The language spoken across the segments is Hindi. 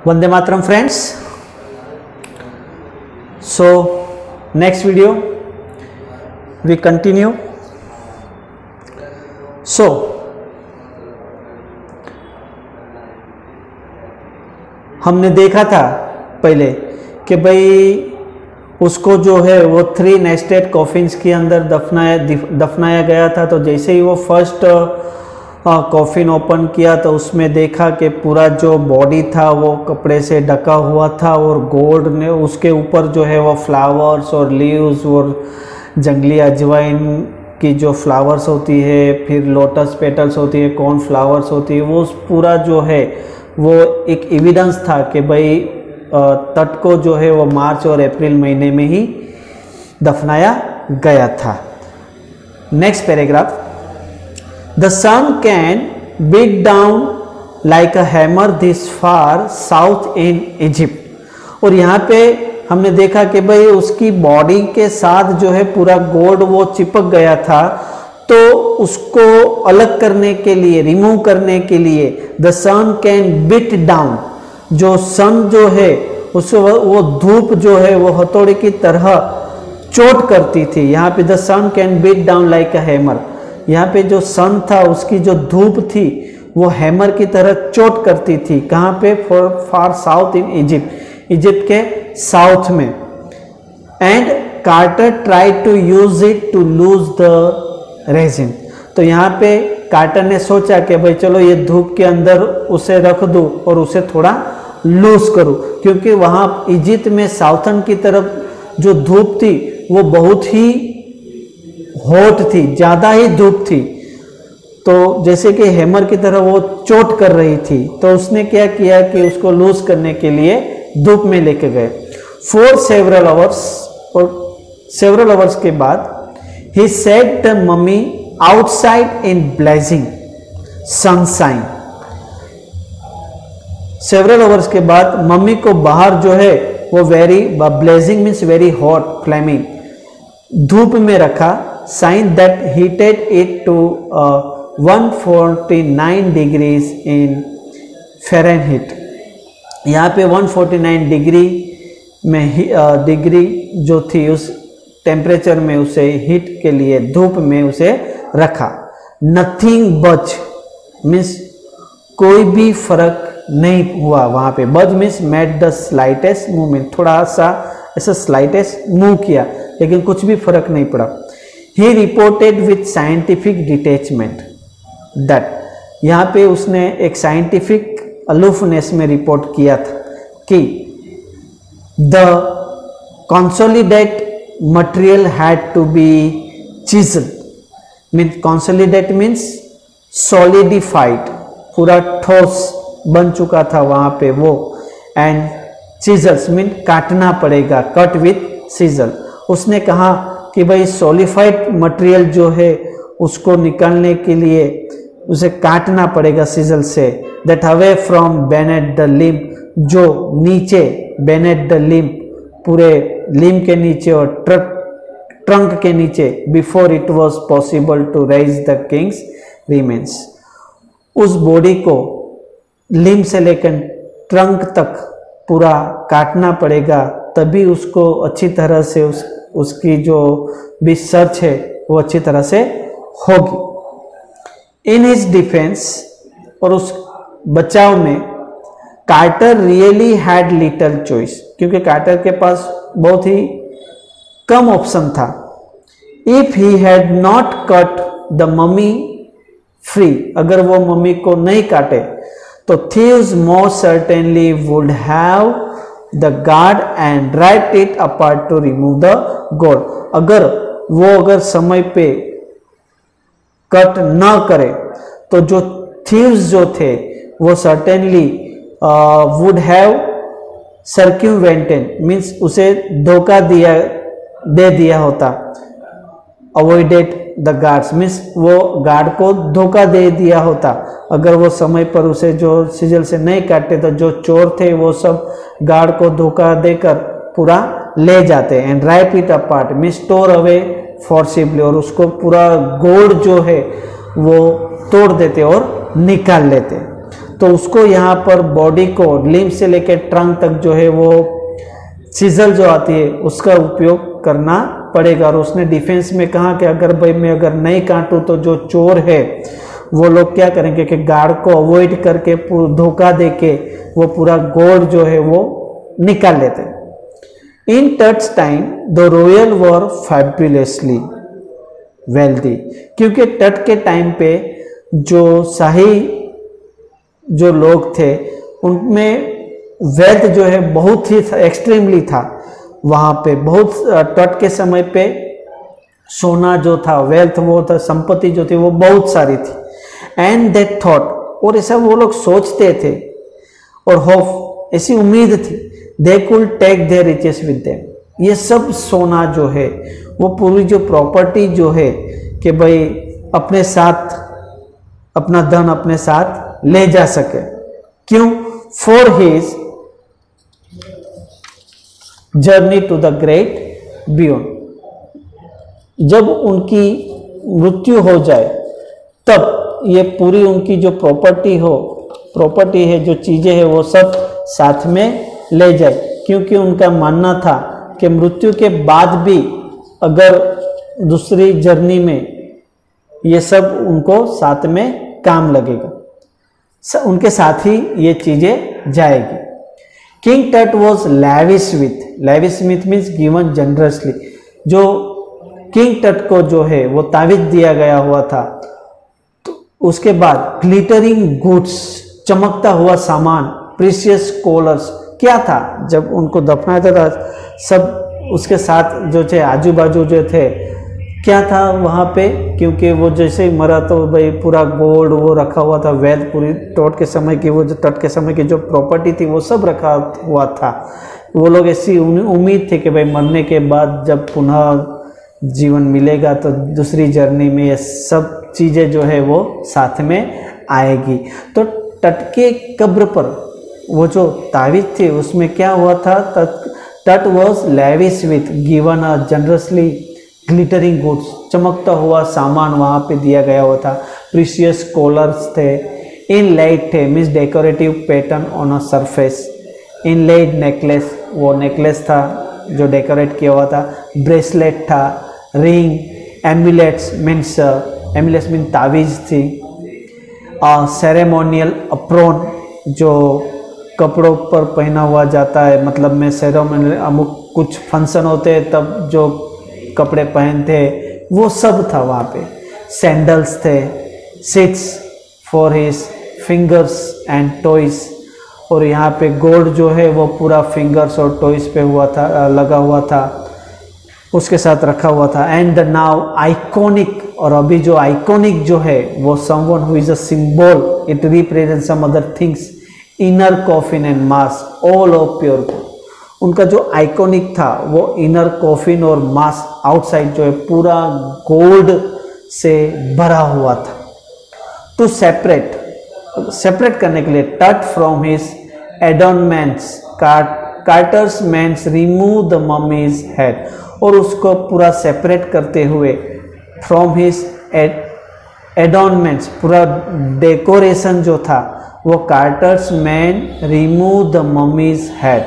Vande Mataram friends. So next video we continue. So हमने देखा था पहले कि भाई उसको जो है वो 3 नेस्टेड कॉफिन्स के अंदर दफनाया गया था। तो जैसे ही वो फर्स्ट कॉफिन ओपन किया तो उसमें देखा कि पूरा जो बॉडी था वो कपड़े से ढका हुआ था और गोल्ड ने उसके ऊपर जो है वो फ्लावर्स और लीव्स और जंगली अजवाइन की जो फ्लावर्स होती है, फिर लोटस पेटल्स होती है, कॉर्न फ्लावर्स होती है, वो पूरा जो है वो एक एविडेंस था कि भाई तट को जो है वो मार्च और अप्रैल महीने में ही दफनाया गया था। Next paragraph, the sun can beat down like a hammer this far south in Egypt. और यहाँ पे हमने देखा कि भाई उसकी बॉडी के साथ जो है पूरा गोल्ड वो चिपक गया था, तो उसको अलग करने के लिए, रिमूव करने के लिए the sun can beat down, जो सन जो है उस वो धूप जो है वो हथौड़े की तरह चोट करती थी। यहाँ पे the sun can beat down like a hammer, यहाँ पे जो सन था उसकी जो धूप थी वो हैमर की तरह चोट करती थी। कहाँ पे? Far south in Egypt, Egypt के साउथ में। And Carter try to use it to loose the resin. तो यहाँ पे कार्टर ने सोचा कि भाई चलो ये धूप के अंदर उसे रख दूं और उसे थोड़ा लूज करूं, क्योंकि वहाँ इजिप्ट में साउथर्न की तरफ जो धूप थी वो बहुत ही हॉट थी, ज़्यादा ही धूप थी। तो जैसे कि हैमर की तरह वो चोट कर रही थी, तो उसने क्या किया कि उसको लूज करने के लिए धूप में लेके गए। फॉर सेवरल आवर्स, और सेवरल आवर्स के बाद ही set the mummy outside in blazing sunshine. Several hours के बाद मम्मी को बाहर जो है वो very blazing means very hot, flaming, धूप में रखा। Sun that heated it to 149 degrees in Fahrenheit. यहाँ पे 149 डिग्री में डिग्री जो थी उस टेम्परेचर में उसे हीट के लिए धूप में उसे रखा। नथिंग बच मीन्स कोई भी फर्क नहीं हुआ वहाँ पे। बज means made the slightest movement, थोड़ा सा ऐसा स्लाइटेस्ट मूव किया लेकिन कुछ भी फर्क नहीं पड़ा। He reported with scientific detachment that, यहाँ पे उसने एक साइंटिफिक अलूफनेस में रिपोर्ट किया था कि the consolidate material had to be chiselled. Means consolidate means solidified, पूरा ठोस बन चुका था वहाँ पे वो। एंड सीजल्स मीन काटना पड़ेगा, कट विथ सीजल। उसने कहा कि भाई सॉलिफाइड मटेरियल जो है उसको निकालने के लिए उसे काटना पड़ेगा सीजल से। That away from Bennett the लिम, जो नीचे बेनेट द लिम, पूरे लिम के नीचे और ट्रंक के नीचे, before it was possible to raise the king's remains. उस बॉडी को लिम से लेकर ट्रंक तक पूरा काटना पड़ेगा, तभी उसको अच्छी तरह से उसकी जो भी सर्च है वो अच्छी तरह से होगी। इन हिज डिफेंस, और उस बचाव में, Carter really had little choice, क्योंकि कार्टर के पास बहुत ही कम ऑप्शन था। If he had not cut the mummy free, अगर वो मम्मी को नहीं काटे तो thieves most certainly would have the guard and write it apart to remove the gold। अगर समय पे कट न करे तो जो thieves जो थे वो certainly would have circumvented means उसे धोखा दे दिया होता। अवॉइडेड द गार्ड्स मीन्स वो गार्ड को धोखा दे दिया होता। अगर वो समय पर उसे जो सिजल से नहीं काटते तो जो चोर थे वो सब गार्ड को धोखा देकर पूरा ले जाते। And ripe it apart means store away forcibly, और उसको पूरा गोल्ड जो है वो तोड़ देते और निकाल लेते। तो उसको यहाँ पर बॉडी को लिम्ब से लेकर ट्रंक तक जो है वो सिजल जो आती है उसका उपयोग करना पड़ेगा। और उसने डिफेंस में कहा कि अगर भाई मैं अगर नहीं काटूं तो जो चोर है वो लोग क्या करेंगे कि गार्ड को अवॉइड करके धोखा देके वो पूरा गोल्ड जो है वो निकाल लेते। In Tut's time the royal were fabulously wealthy, क्योंकि तट के टाइम पे जो शाही जो लोग थे उनमें वेल्थ जो है बहुत ही एक्सट्रीमली था। वहाँ पे बहुत तट के समय पे सोना जो था, वेल्थ वो था, संपत्ति जो थी वो बहुत सारी थी। एंड दे थॉट, और ऐसा वो लोग सोचते थे और होप, ऐसी उम्मीद थी, they could take their riches with them, ये सब सोना जो है वो पूरी जो प्रॉपर्टी जो है कि भाई अपने साथ अपना धन अपने साथ ले जा सके। क्यों? For his journey to the great beyond, जब उनकी मृत्यु हो जाए तब ये पूरी उनकी जो प्रॉपर्टी है, जो चीजें हैं वो सब साथ में ले जाए, क्योंकि उनका मानना था कि मृत्यु के बाद भी अगर दूसरी जर्नी में ये सब उनको साथ में काम लगेगा, उनके साथ ही ये चीजें जाएगी। किंग टट was lavish with means given generously, जो किंग टट को जो है वो तावीज दिया गया हुआ था। तो उसके बाद ग्लिटरिंग गुड्स, चमकता हुआ सामान, प्रीशियस कॉलर्स, क्या था जब उनको दफनाया था सब उसके साथ जो थे आजू बाजू जो थे क्या था वहाँ पे, क्योंकि वो जैसे ही मरा तो भाई पूरा गोल्ड वो रखा हुआ था, वेल्थ पूरी तट के समय की वो जो तट के समय की जो प्रॉपर्टी थी वो सब रखा हुआ था। वो लोग ऐसी उम्मीद थी कि भाई मरने के बाद जब पुनः जीवन मिलेगा तो दूसरी जर्नी में ये सब चीज़ें जो है वो साथ में आएगी। तो तट के कब्र पर वो जो तावीज थे उसमें क्या हुआ था, तट was lavish with given a generously glittering goods, चमकता हुआ सामान वहाँ पे दिया गया हुआ था, प्रीशियस कॉलर्स थे, इनलेड थे means decorative pattern on a surface, inlaid necklace, वो नेकलेस था जो डेकोरेट किया हुआ था, ब्रेसलेट था, रिंग, एम्बुलेट्स मीन्स तावीज थी, सेरेमोनियल अप्रोन जो कपड़ों पर पहना हुआ जाता है, मतलब में सेरेमोनियल अमुक कुछ फंक्शन होते हैं तब जो कपड़े पहनते वो सब था वहाँ पे, सैंडल्स थे, seats for his fingers and toys, और यहाँ पे गोल्ड जो है वो पूरा फिंगर्स और टॉयज पे हुआ था, लगा हुआ था, उसके साथ रखा हुआ था। एंड नाउ आइकॉनिक, और अभी जो आइकॉनिक जो है वो someone who is a symbol, it represent some other things, inner coffin and mask all of pure gold. उनका जो आइकॉनिक था वो इनर कॉफिन और मास्क आउटसाइड जो है पूरा गोल्ड से भरा हुआ था। टू सेपरेट करने के लिए Tut from his adornments, Carter's men remove the mummy's head, और उसको पूरा सेपरेट करते हुए फ्रॉम हिज एडॉर्नमेंट्स, पूरा डेकोरेशन जो था वो Carter's man remove the mummy's head,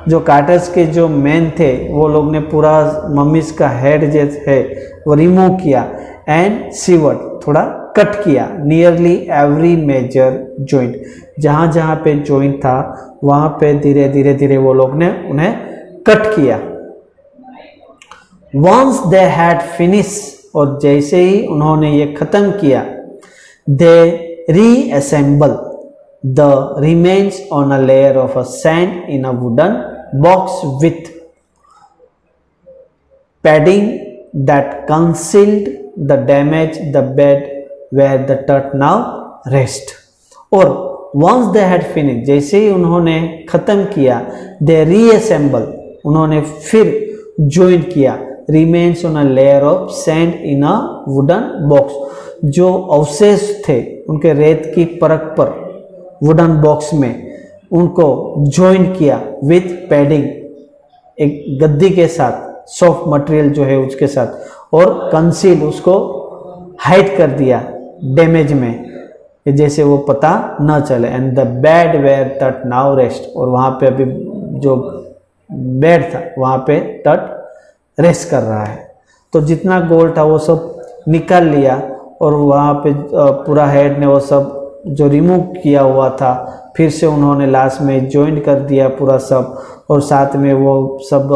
जो कार्टर्स के जो मैन थे वो लोग ने पूरा मम्मीज का हेड जो है वो रिमूव किया, एंड सीवर्ड थोड़ा कट किया, नियरली एवरी मेजर जॉइंट, जहाँ जहाँ पे जॉइंट था वहाँ पे धीरे धीरे वो लोग ने उन्हें कट किया। वंस दे हैड फिनिश, और जैसे ही उन्होंने ये खत्म किया, दे reassemble the remains on a layer of a sand in a wooden box with padding that concealed the damage the bed where the tut now rest। और once they had finished, जैसे ही उन्होंने ख़त्म किया, they reassemble, उन्होंने फिर join किया, remains on a layer of sand in a wooden box, जो अवशेष थे उनके रेत की परत पर वुडन बॉक्स में उनको ज्वाइन किया विथ पैडिंग, एक गद्दी के साथ, सॉफ्ट मटेरियल जो है उसके साथ, और कंसील, उसको हाइड कर दिया डैमेज में, कि जैसे वो पता न चले। एंड द बेड वेयर तट नाउ रेस्ट, और वहाँ पे अभी जो बेड था वहाँ पे तट रेस्ट कर रहा है। तो जितना गोल्ड था वो सब निकाल लिया, और वहाँ पे पूरा हेड ने वो सब जो रिमूव किया हुआ था फिर से उन्होंने लास्ट में ज्वाइन कर दिया पूरा सब, और साथ में वो सब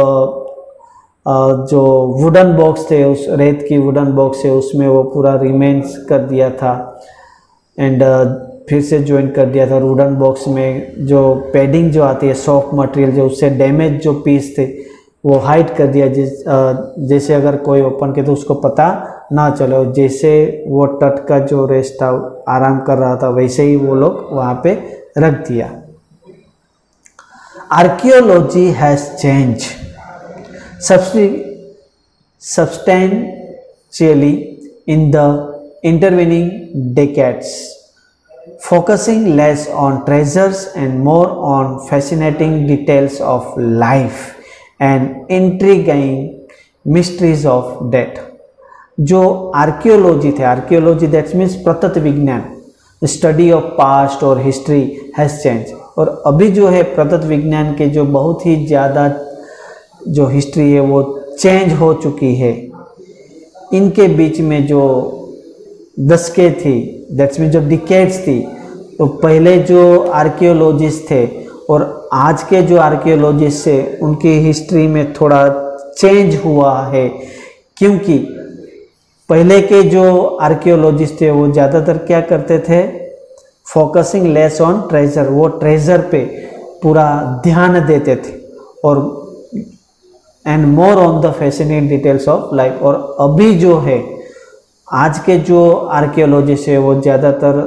जो वुडन बॉक्स थे, उस रेत की वुडन बॉक्स है उसमें वो पूरा रिमेन्स कर दिया था, एंड फिर से ज्वाइन कर दिया था। वुडन बॉक्स में जो पैडिंग जो आती है सॉफ्ट मटेरियल, जो उससे डैमेज जो पीस थे वो हाइड कर दिया, जैसे अगर कोई ओपन के तो उसको पता ना चले। जैसे वो तट का जो रेस्ट था आराम कर रहा था वैसे ही वो लोग वहाँ पे रख दिया। Archaeology has change substantially in the intervening decades, focusing less on treasures and more on fascinating details of life and intriguing mysteries of death. जो आर्कियोलॉजी थे, आर्कियोलॉजी दैट मीन्स प्रतत्व विज्ञान, स्टडी ऑफ पास्ट और हिस्ट्री हैज चेंज। और अभी जो है प्रतत्व विज्ञान के जो बहुत ही ज़्यादा जो हिस्ट्री है वो चेंज हो चुकी है। इनके बीच में जो दशकें थी, दैट्स मीन जो डिकेड्स थी, तो पहले जो आर्कियोलॉजिस्ट थे और आज के जो आर्कियोलॉजिस्ट है उनकी हिस्ट्री में थोड़ा चेंज हुआ है। क्योंकि पहले के जो आर्कियोलॉजिस्ट थे वो ज़्यादातर क्या करते थे, फोकसिंग लेस ऑन ट्रेजर, वो ट्रेजर पे पूरा ध्यान देते थे, और and more on the fascinating details of life. और अभी जो है आज के जो आर्कियोलॉजिस्ट है वो ज़्यादातर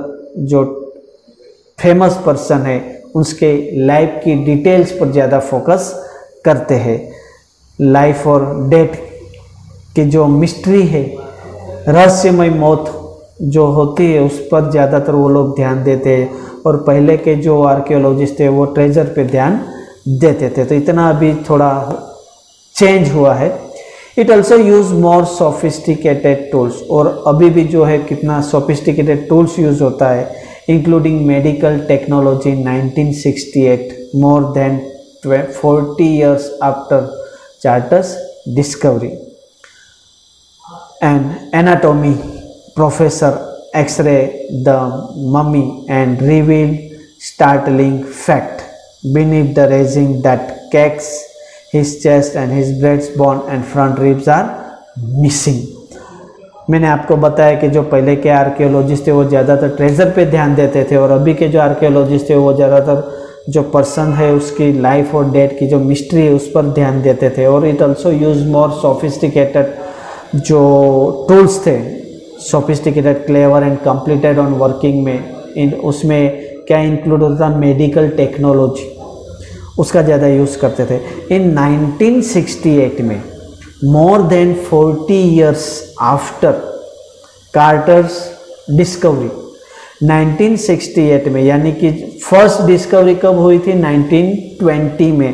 जो फेमस पर्सन है उसके लाइफ की डिटेल्स पर ज़्यादा फोकस करते हैं। लाइफ और डेथ की जो मिस्ट्री है, रहस्यमय मौत जो होती है उस पर ज़्यादातर वो लोग ध्यान देते हैं, और पहले के जो आर्कियोलॉजिस्ट थे वो ट्रेजर पे ध्यान देते थे। तो इतना अभी थोड़ा चेंज हुआ है। It also use more sophisticated tools, और अभी भी जो है कितना सोफिस्टिकेटेड टूल्स यूज होता है, including medical technology. 1968, more than 40 years after Carter's discovery, and anatomy professor x-ray the mummy and reveal startling fact beneath the resin that cakes his chest and his breastbone and front ribs are missing. मैंने आपको बताया कि जो पहले के आर्कियोलॉजिस्ट थे वो ज़्यादातर ट्रेजर पे ध्यान देते थे, और अभी के जो आर्कियोलॉजिस्ट थे वो ज़्यादातर जो पर्सन है उसकी लाइफ और डेथ की जो मिस्ट्री है उस पर ध्यान देते थे। और it also use more sophisticated जो टूल्स थे, sophisticated, clever and completed on working में। उसमें क्या इंक्लूड होता था, मेडिकल टेक्नोलॉजी, उसका ज़्यादा यूज़ करते थे। इन 1968 में, मोर देन 40 years आफ्टर कार्टर्स डिस्कवरी, 1968 में, यानी कि फर्स्ट डिस्कवरी कब हुई थी, 1920 में,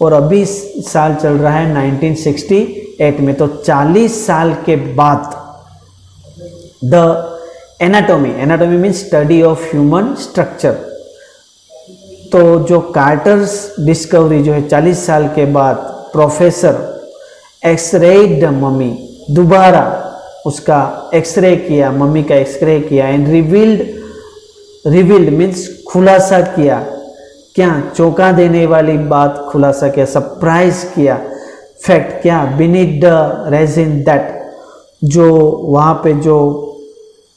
और अभी साल चल रहा है 1968 में। तो 40 साल के बाद the anatomy means study of human structure. तो जो कार्टर्स डिस्कवरी जो है 40 साल के बाद प्रोफेसर एक्सरेड द मम्मी, दोबारा उसका एक्सरे किया, मम्मी का एक्सरे किया, एंड रिवील्ड मीन्स खुलासा किया, क्या चौंका देने वाली बात खुलासा किया, सरप्राइज किया, फैक्ट क्या, बीनीथ द रेजिन दैट, जो वहाँ पे जो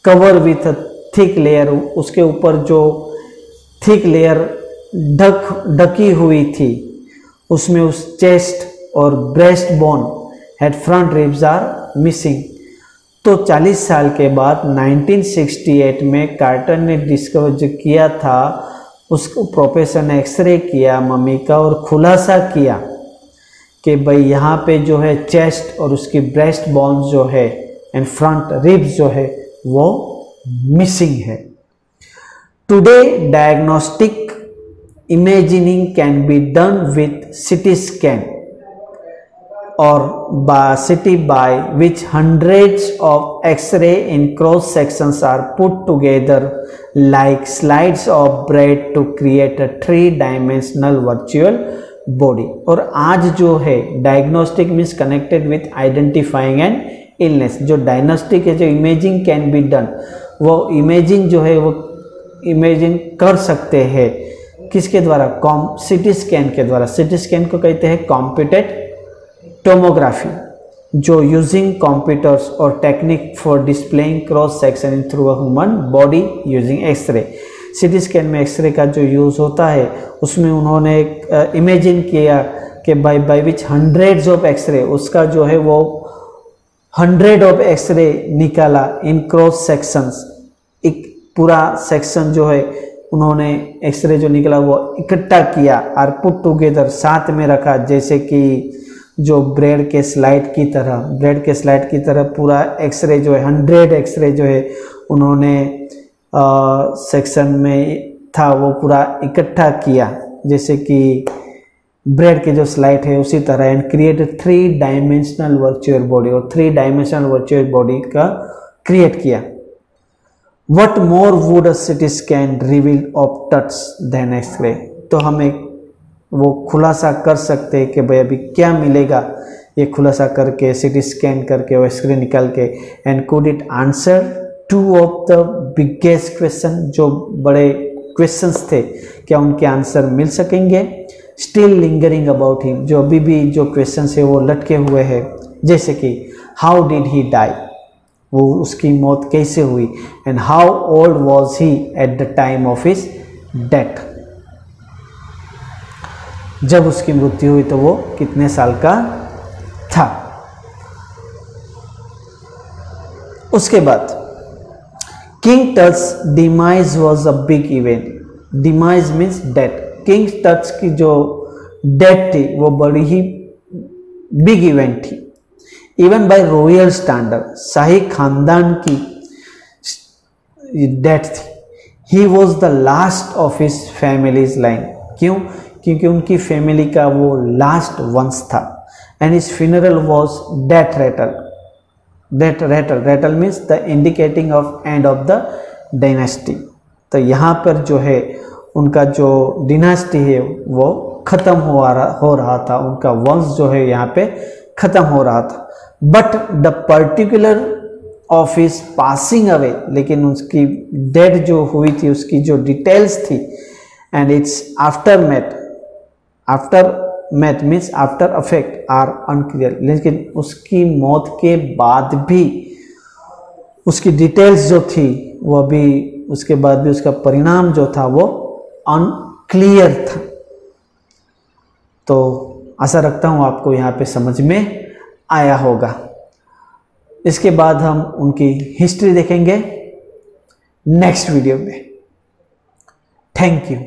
कवर विथ थिक लेयर, उसके ऊपर जो थिक लेयर ढकी हुई थी, उसमें उस चेस्ट और breast bone head front ribs are missing. तो 40 साल के बाद 1968 में कार्टर ने डिस्कवर जो किया था, उसको प्रोफेसर ने एक्सरे किया मम्मी का और खुलासा किया कि भाई यहाँ पे जो है चेस्ट और उसकी ब्रेस्ट बोन्स जो है एंड फ्रंट रिब्स जो है वो मिसिंग है। Today diagnostic imagining can be done with CT scan or city by which hundreds of X-ray in cross sections are put together like slides of bread to create a 3-dimensional virtual body। और आज जो है diagnostic means connected with identifying an illness, जो डायग्नोस्टिक है, जो इमेजिंग कैन बी डन, वो इमेजिंग जो है वो इमेजिंग कर सकते हैं किसके द्वारा, सिटी स्कैन के द्वारा। सिटी स्कैन को कहते हैं कंप्यूटेड टोमोग्राफी, जो यूजिंग कंप्यूटर्स और technique for displaying cross section through a human body using x-ray. CT scan में एक्सरे का जो यूज़ होता है उसमें उन्होंने इमेजिन किया कि by which hundreds of x-ray, उसका जो है वो 100 ऑफ एक्सरे निकाला इन क्रॉस सेक्शंस। एक पूरा सेक्शन जो है उन्होंने एक्सरे जो निकला वो इकट्ठा किया और पुट टुगेदर, साथ में रखा, जैसे कि जो ब्रेड के स्लाइड की तरह पूरा एक्सरे जो है 100 एक्सरे जो है उन्होंने सेक्शन में था वो पूरा इकट्ठा किया, जैसे कि ब्रेड के जो स्लाइड है उसी तरह, एंड क्रिएट 3-डायमेंशनल वर्चुअल बॉडी, और 3-डायमेंशनल वर्चुअल बॉडी का क्रिएट किया। What more would a CT scan reveal of touch than X-ray? तो हमें वो खुलासा कर सकते हैं कि भाई अभी क्या मिलेगा, ये खुलासा करके CT स्कैन करके वो एक्सरे निकाल के, and could it answer 2 of the biggest question, जो बड़े क्वेश्चंस थे, क्या उनके आंसर मिल सकेंगे। स्टिल लिंगरिंग अबाउट हिम, जो अभी भी जो क्वेश्चंस है वो लटके हुए हैं, जैसे कि हाउ डिड ही डाई, वो उसकी मौत कैसे हुई, and how old was he at the time of his death, जब उसकी मृत्यु हुई तो वो कितने साल का था। उसके बाद king touch demise was a big event. Demise means death. King touch की जो डेथ थी वो बड़ी ही बिग इवेंट थी, इवन बाय रॉयल स्टैंडर्ड, शाही खानदान की डेथ थी। He was the last of his families line. क्यों? क्योंकि उनकी फैमिली का वो लास्ट वंश था। And his funeral was death Ratle. Ratle means the indicating of end of the dynasty. तो यहाँ पर जो है उनका जो डिनास्टी है वो खत्म हो रहा था, उनका वंश जो है यहाँ पे खत्म हो रहा था। But the particular of his passing away, लेकिन उसकी डेथ जो हुई थी उसकी जो डिटेल्स थी, and it's after means after affect our unclear, लेकिन उसकी मौत के बाद भी उसकी डिटेल्स जो थी वो भी, उसके बाद भी उसका परिणाम जो था वो अनक्लियर था। तो आशा रखता हूँ आपको यहाँ पे समझ में आया होगा। इसके बाद हम उनकी हिस्ट्री देखेंगे नेक्स्ट वीडियो में। Thank you.